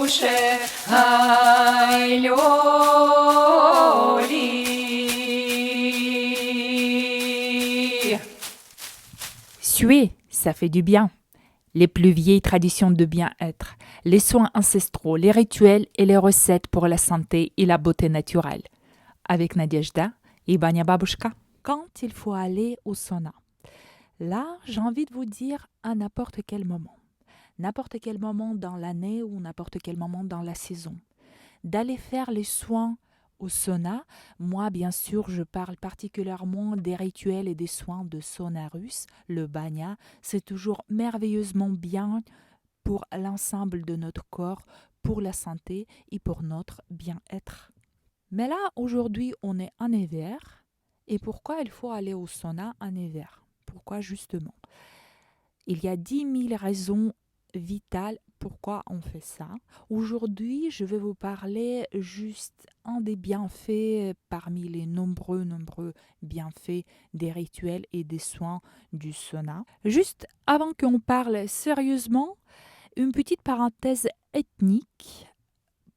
duše, aj ľoli. Suer, ça fait du bien. Les plus vieilles traditions de bien-être, les soins ancestraux, les rituels et les recettes pour la santé et la beauté naturelle. Avec Nadejda et Banya Babushka. Quand il faut aller au sauna. Là, j'ai envie de vous dire à n'importe quel moment. N'importe quel moment dans l'année ou n'importe quel moment dans la saison. D'aller faire les soins au sauna. Moi, bien sûr, je parle particulièrement des rituels et des soins de sauna russe. Le banya, c'est toujours merveilleusement bien pour l'ensemble de notre corps, pour la santé et pour notre bien-être. Mais là, aujourd'hui, on est en hiver. Et pourquoi il faut aller au sauna en hiver? Pourquoi justement? Il y a 10 000 raisons vitales pourquoi on fait ça. Aujourd'hui, je vais vous parler juste un des bienfaits parmi les nombreux bienfaits des rituels et des soins du sauna. Juste avant qu'on parle sérieusement, une petite parenthèse ethnique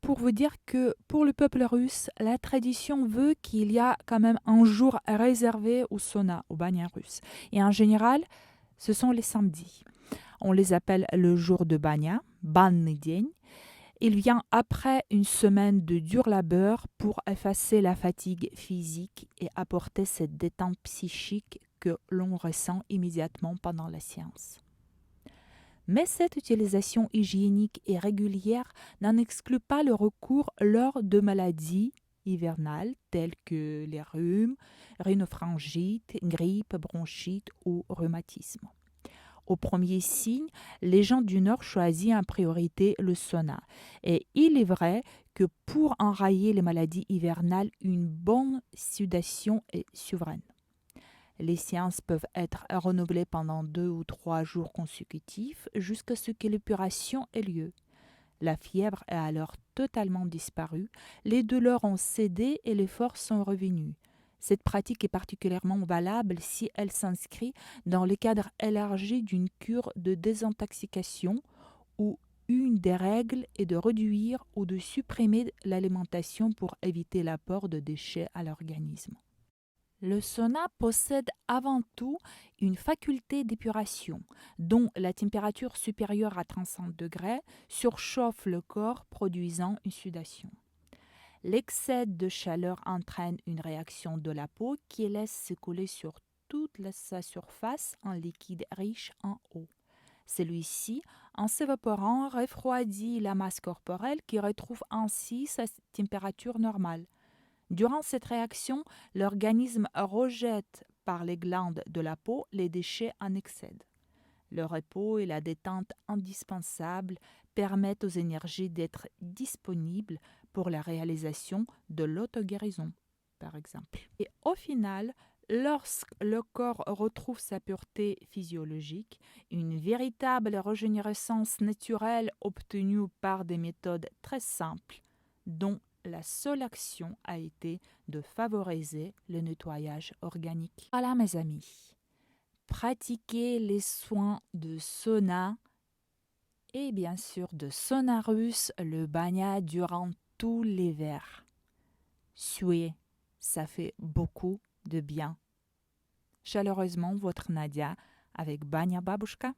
pour vous dire que pour le peuple russe, la tradition veut qu'il y a quand même un jour réservé au sauna, au banya russe. Et en général, ce sont les samedis. On les appelle le jour de banya, banny день. Il vient après une semaine de dur labeur pour effacer la fatigue physique et apporter cette détente psychique que l'on ressent immédiatement pendant la séance. Mais cette utilisation hygiénique et régulière n'en exclut pas le recours lors de maladies hivernales telles que les rhumes, rhinopharyngite, grippe, bronchite ou rhumatisme. Au premier signe, les gens du Nord choisissent en priorité le sauna. Et il est vrai que pour enrayer les maladies hivernales, une bonne sudation est souveraine. Les séances peuvent être renouvelées pendant 2 ou 3 jours consécutifs jusqu'à ce que l'épuration ait lieu. La fièvre est alors totalement disparue, les douleurs ont cédé et les forces sont revenues. Cette pratique est particulièrement valable si elle s'inscrit dans le cadre élargi d'une cure de désintoxication où une des règles est de réduire ou de supprimer l'alimentation pour éviter l'apport de déchets à l'organisme. Le sauna possède avant tout une faculté d'épuration, dont la température supérieure à 35 degrés surchauffe le corps, produisant une sudation. L'excès de chaleur entraîne une réaction de la peau qui laisse s'écouler sur toute sa surface un liquide riche en eau. Celui-ci, en s'évaporant, refroidit la masse corporelle qui retrouve ainsi sa température normale. Durant cette réaction, l'organisme rejette par les glandes de la peau les déchets en excès. Le repos et la détente indispensables permettent aux énergies d'être disponibles pour la réalisation de l'auto-guérison, par exemple. Et au final, lorsque le corps retrouve sa pureté physiologique, une véritable régénérescence naturelle obtenue par des méthodes très simples, dont la seule action a été de favoriser le nettoyage organique. Voilà mes amis, pratiquez les soins de sauna et bien sûr de sauna russe, le banya durant tout l'hiver. Suez, ça fait beaucoup de bien. Chaleureusement, votre Nadia avec Banya Babushka.